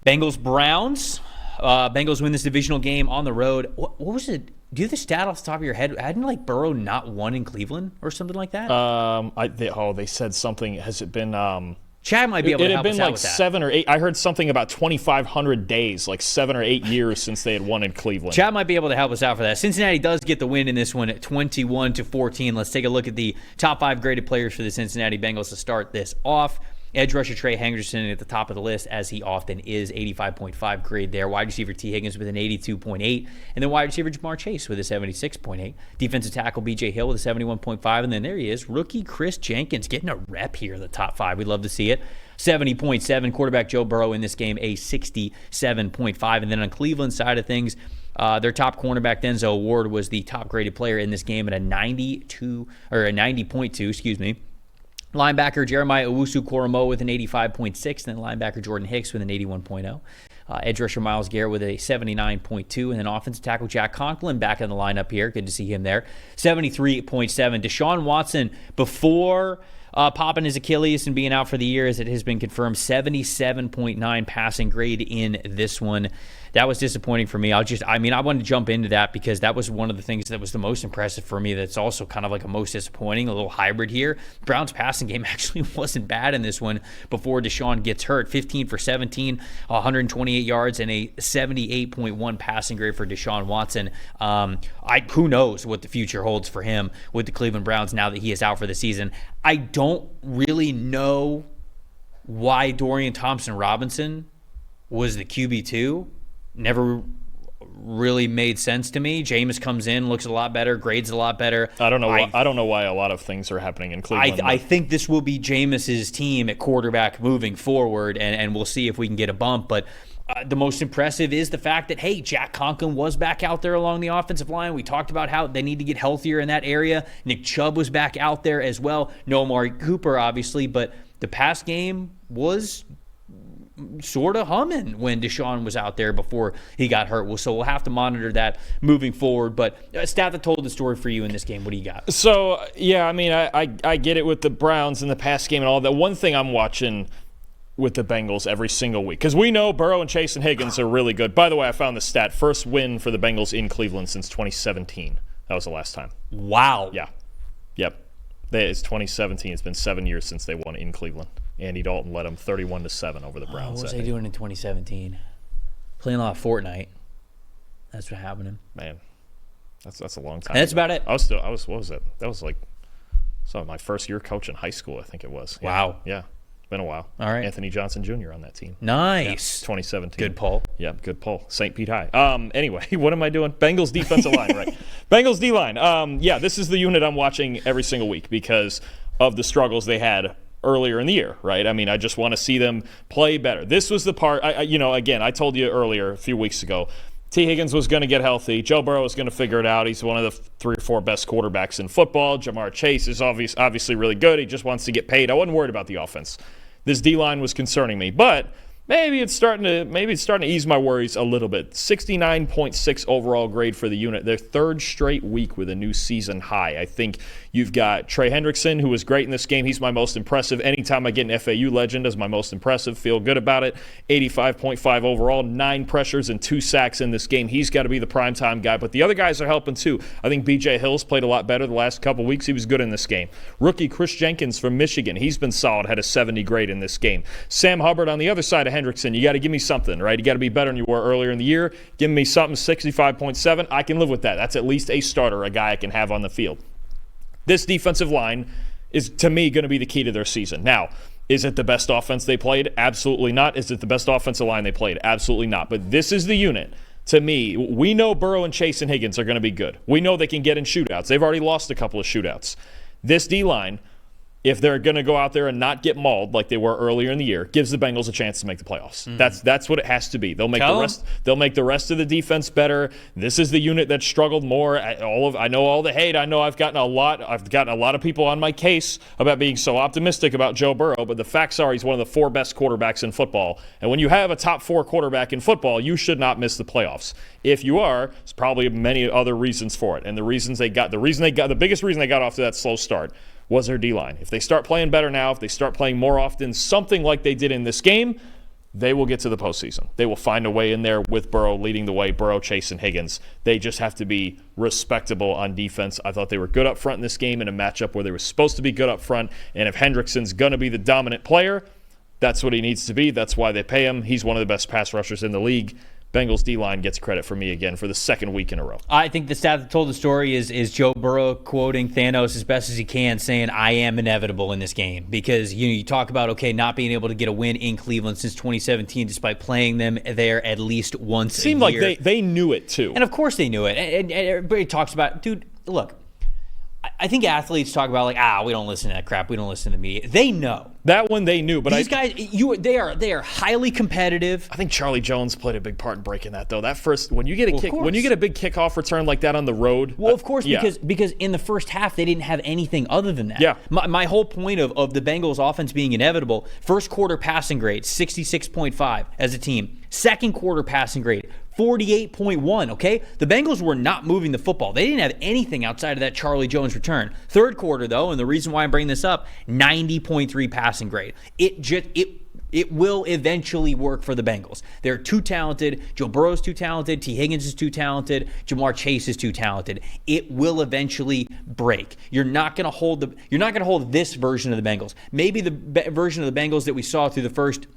Bengals Browns. Bengals win this divisional game on the road. What was it? Do you have the stat off the top of your head? Hadn't Burrow not won in Cleveland or something like that? They said something. Has it been? Chad might be able to help us out with that. It had been like 7 or 8. I heard something about 2,500 days, like 7 or 8 years since they had won in Cleveland. Chad might be able to help us out for that. Cincinnati does get the win in this one at 21-14. Let's take a look at the top 5 graded players for the Cincinnati Bengals to start this off. Edge rusher Trey Henderson at the top of the list, as he often is, 85.5 grade there. Wide receiver T. Higgins with an 82.8. And then wide receiver Jamar Chase with a 76.8. Defensive tackle B.J. Hill with a 71.5. And then there he is, rookie Chris Jenkins getting a rep here in the top 5. We'd love to see it. 70.7. Quarterback Joe Burrow in this game, a 67.5. And then on Cleveland's side of things, their top cornerback Denzel Ward was the top graded player in this game at a 90.2, excuse me. Linebacker Jeremiah Owusu-Koramoah with an 85.6, and then linebacker Jordan Hicks with an 81.0. Edge rusher Myles Garrett with a 79.2, and then offensive tackle Jack Conklin back in the lineup here. Good to see him there. 73.7. Deshaun Watson, before popping his Achilles and being out for the year, as it has been confirmed, 77.9 passing grade in this one. That was disappointing for me. I wanted to jump into that because that was one of the things that was the most impressive for me. That's also kind of like a most disappointing, a little hybrid here. Browns passing game actually wasn't bad in this one before Deshaun gets hurt. 15 for 17, 128 yards, and a 78.1 passing grade for Deshaun Watson. Who knows what the future holds for him with the Cleveland Browns now that he is out for the season. I don't really know why Dorian Thompson-Robinson was the QB2. Never really made sense to me. Jameis comes in, looks a lot better, grades a lot better. I don't know why a lot of things are happening in Cleveland. I think this will be Jameis's team at quarterback moving forward, and we'll see if we can get a bump. But the most impressive is the fact that, hey, Jack Conklin was back out there along the offensive line. We talked about how they need to get healthier in that area. Nick Chubb was back out there as well. No Amari Cooper, obviously, but the pass game was sort of humming when Deshaun was out there before he got hurt. So we'll have to monitor that moving forward. But a stat that told the story for you in this game, what do you got? So, yeah, I get it with the Browns and the pass game and all that. One thing I'm watching with the Bengals every single week, because we know Burrow and Chase and Higgins are really good. By the way, I found the stat. First win for the Bengals in Cleveland since 2017. That was the last time. Wow. Yeah. Yep. It's 2017. It's been 7 years since they won in Cleveland. Andy Dalton led them 31-7 over the Browns. What was they doing in 2017? Playing a lot of Fortnite. That's what happened. Man, that's a long time. And that's about it. What was it? That was like my first year coach in high school, I think it was. Yeah. Wow. Yeah. Been a while. All right. Anthony Johnson Jr. on that team. Nice. Yeah, 2017. Good pull. Yeah, good pull. St. Pete High. Anyway, what am I doing? Bengals defensive line, right? Bengals D-line. This is the unit I'm watching every single week because of the struggles they had earlier in the year, right? I just want to see them play better. This was the part, again, I told you earlier a few weeks ago, T. Higgins was going to get healthy. Joe Burrow was going to figure it out. He's one of the 3 or 4 best quarterbacks in football. Jamar Chase is obviously really good. He just wants to get paid. I wasn't worried about the offense. This D-line was concerning me, but maybe it's starting to ease my worries a little bit. 69.6 overall grade for the unit. Their 3rd straight week with a new season high. I think you've got Trey Hendrickson, who was great in this game. He's my most impressive. Anytime I get an FAU legend as my most impressive, feel good about it. 85.5 overall, 9 pressures and 2 sacks in this game. He's got to be the primetime guy, but the other guys are helping too. I think B.J. Hill's played a lot better the last couple weeks. He was good in this game. Rookie Chris Jenkins from Michigan, he's been solid, had a 70 grade in this game. Sam Hubbard on the other side of Hendrickson, you got to give me something, right? You got to be better than you were earlier in the year. Give me something, 65.7. I can live with that. That's at least a starter, a guy I can have on the field. This defensive line is, to me, going to be the key to their season. Now, is it the best offense they played? Absolutely not. Is it the best offensive line they played? Absolutely not. But this is the unit. To me, we know Burrow and Chase and Higgins are going to be good. We know they can get in shootouts. They've already lost a couple of shootouts. This D-line, if they're going to go out there and not get mauled like they were earlier in the year, gives the Bengals a chance to make the playoffs. That's what it has to be. They'll make the rest of the defense better. This is the unit that struggled more. I know all the hate. I know I've gotten a lot of people on my case about being so optimistic about Joe Burrow, but the facts are he's one of the 4 best quarterbacks in football. And when you have a top 4 quarterback in football, you should not miss the playoffs. If you are, there's probably many other reasons for it. And the biggest reason they got off to that slow start was their D-line. If they start playing better now, if they start playing more often, something like they did in this game, they will get to the postseason. They will find a way in there with Burrow leading the way, Burrow, Chase, and Higgins. They just have to be respectable on defense. I thought they were good up front in this game in a matchup where they were supposed to be good up front. And if Hendrickson's going to be the dominant player, that's what he needs to be. That's why they pay him. He's one of the best pass rushers in the league. Bengals D-line gets credit for me again for the second week in a row. I think the stat that told the story is Joe Burrow quoting Thanos as best as he can, saying, I am inevitable in this game. Because you talk about, not being able to get a win in Cleveland since 2017 despite playing them there at least once a year. Seemed like they knew it too. And of course they knew it. And everybody talks about, dude, look, I think athletes talk about we don't listen to that crap. We don't listen to the media. They know. That one they knew, but these guys, they are highly competitive. I think Charlie Jones played a big part in breaking that, though. That first, when you get when you get a big kickoff return like that on the road. Well, of course, because in the first half they didn't have anything other than that. Yeah. My whole point of the Bengals offense being inevitable, first quarter passing grade 66.5 as a team. Second quarter passing grade 48.1, okay? The Bengals were not moving the football. They didn't have anything outside of that Charlie Jones return. Third quarter, though, and the reason why I'm bringing this up, 90.3 passing grade. It will eventually work for the Bengals. They're too talented. Joe Burrow's too talented. T. Higgins is too talented. Jamar Chase is too talented. It will eventually break. You're not going to hold this version of the Bengals. Maybe the version of the Bengals that we saw through the first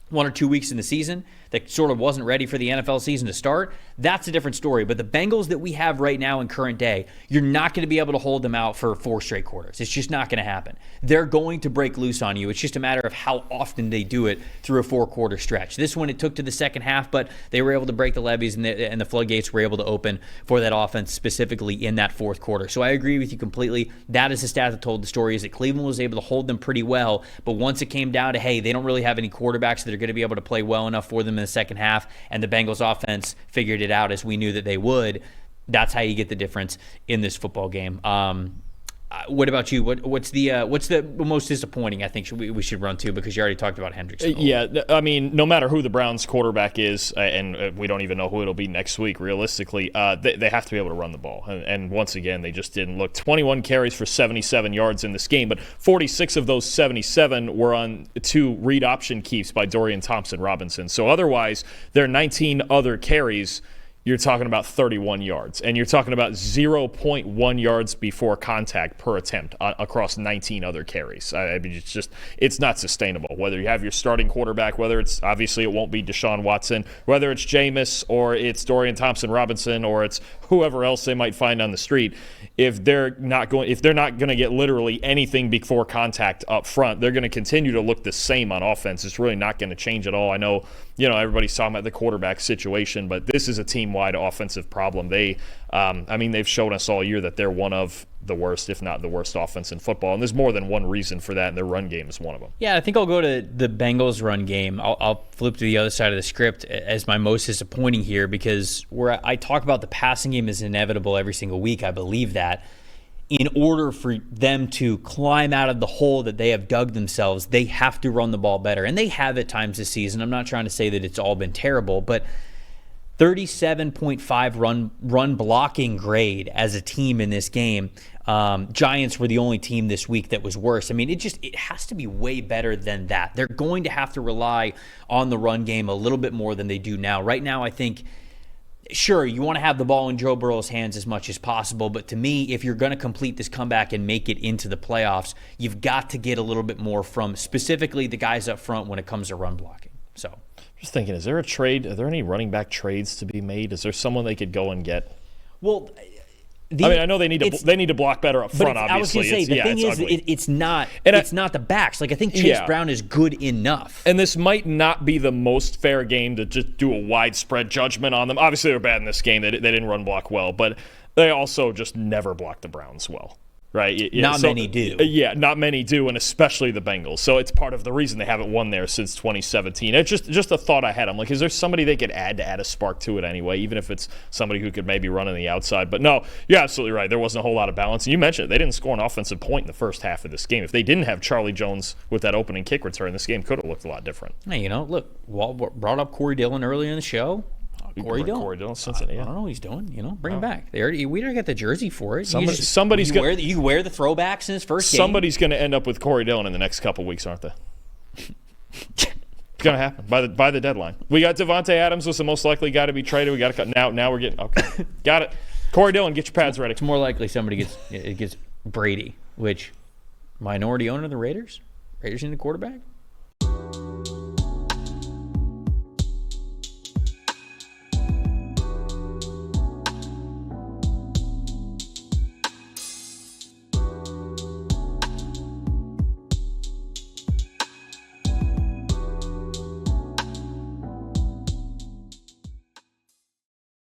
1 or 2 weeks in the season that sort of wasn't ready for the NFL season to start, that's a different story. But the Bengals that we have right now in current day, you're not going to be able to hold them out for 4 straight quarters. It's just not going to happen. They're going to break loose on you. It's just a matter of how often they do it through a 4-quarter stretch. This one, it took to the second half, but they were able to break the levees and the floodgates were able to open for that offense specifically in that fourth quarter. So I agree with you completely. That is the stat that told the story, is that Cleveland was able to hold them pretty well, but once it came down to, hey, they don't really have any quarterbacks that are going to be able to play well enough for them in the second half, and the Bengals offense figured it out as we knew that they would. That's how you get the difference in this football game. What about you? What's the most disappointing? I think we should run to, because you already talked about Hendrickson. Yeah, I mean, no matter who the Browns quarterback is, and we don't even know who it'll be next week, realistically, they have to be able to run the ball. And once again, they just didn't look. 21 carries for 77 yards in this game, but 46 of those 77 were on 2 read option keeps by Dorian Thompson-Robinson. So otherwise, there are 19 other carries. You're talking about 31 yards, and you're talking about 0.1 yards before contact per attempt across 19 other carries. I mean, it's not sustainable. Whether you have your starting quarterback, whether it's, obviously it won't be Deshaun Watson, whether it's Jameis or it's Dorian Thompson-Robinson or it's whoever else they might find on the street, if they're not going to get literally anything before contact up front, they're going to continue to look the same on offense. It's really not going to change at all. I know, everybody's talking about the quarterback situation, but this is a team-wide offensive problem. They've shown us all year that they're one of the worst, if not the worst offense in football, and there's more than one reason for that, and their run game is one of them. Yeah, I think I'll go to the Bengals run game. I'll flip to the other side of the script as my most disappointing here, because where I talk about the passing game is inevitable every single week, I believe that. In order for them to climb out of the hole that they have dug themselves, they have to run the ball better. And they have at times this season. I'm not trying to say that it's all been terrible, but 37.5 run blocking grade as a team in this game. Giants were the only team this week that was worse. I mean, it has to be way better than that. They're going to have to rely on the run game a little bit more than they do now. Right now, I think, sure, you want to have the ball in Joe Burrow's hands as much as possible, but to me, if you're going to complete this comeback and make it into the playoffs, you've got to get a little bit more from specifically the guys up front when it comes to run blocking. So, just thinking, is there a trade? Are there any running back trades to be made? Is there someone they could go and get? Well, I know they need to block better up front. Obviously, I was going to say the thing is, it's not the backs. Like, I think Chase Brown is good enough. And this might not be the most fair game to just do a widespread judgment on them. Obviously, they're bad in this game. They didn't run block well, but they also just never blocked the Browns well. Right? Not many do. Yeah, not many do, and especially the Bengals. So it's part of the reason they haven't won there since 2017. It's just a thought I had. I'm like, is there somebody they could add to add a spark to it anyway, even if it's somebody who could maybe run on the outside? But no, you're absolutely right. There wasn't a whole lot of balance. And you mentioned it. They didn't score an offensive point in the first half of this game. If they didn't have Charlie Jones with that opening kick return, this game could have looked a lot different. Hey, look, Walt brought up Corey Dillon earlier in the show. Corey Dillon, Cincinnati. I don't know what he's doing. Bring him back. We already got the jersey for it. Somebody's going to wear the throwbacks in his first game. Somebody's going to end up with Corey Dillon in the next couple weeks, aren't they? It's gonna happen by the deadline. We got Devontae Adams was the most likely guy to be traded. We got to cut now. We're getting okay. Got it. Corey Dillon, get your pads ready. It's more likely somebody gets Brady, which minority owner of the Raiders. Raiders need a quarterback.